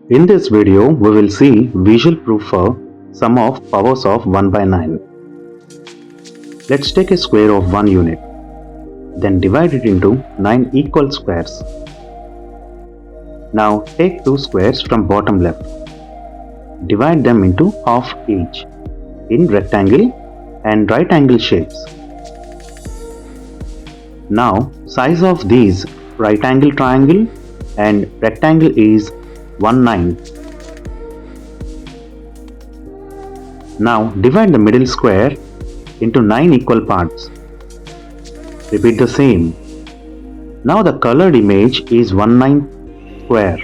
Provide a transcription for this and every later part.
In this video, we will see visual proof for sum of powers of 1 by 9. Let's take a square of 1 unit, then divide it into 9 equal squares. Now take 2 squares from bottom left. Divide them into half each in rectangle and right angle shapes. Now size of these right angle triangle and rectangle is 1/9. Now divide the middle square into 9 equal parts. Repeat the same. Now the colored image is 1/9 square.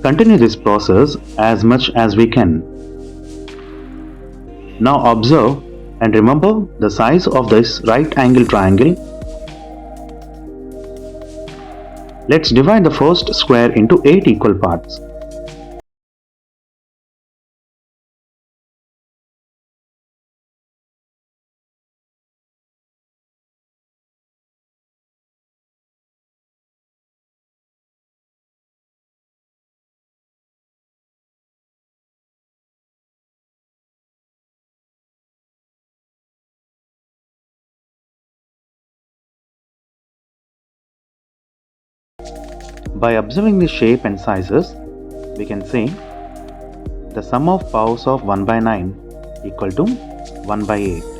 Continue this process as much as we can. Now observe and remember the size of this right angle triangle. Let's divide the first square into 8 equal parts. By observing the shape and sizes, we can say the sum of powers of 1 by 9 equal to 1 by 8.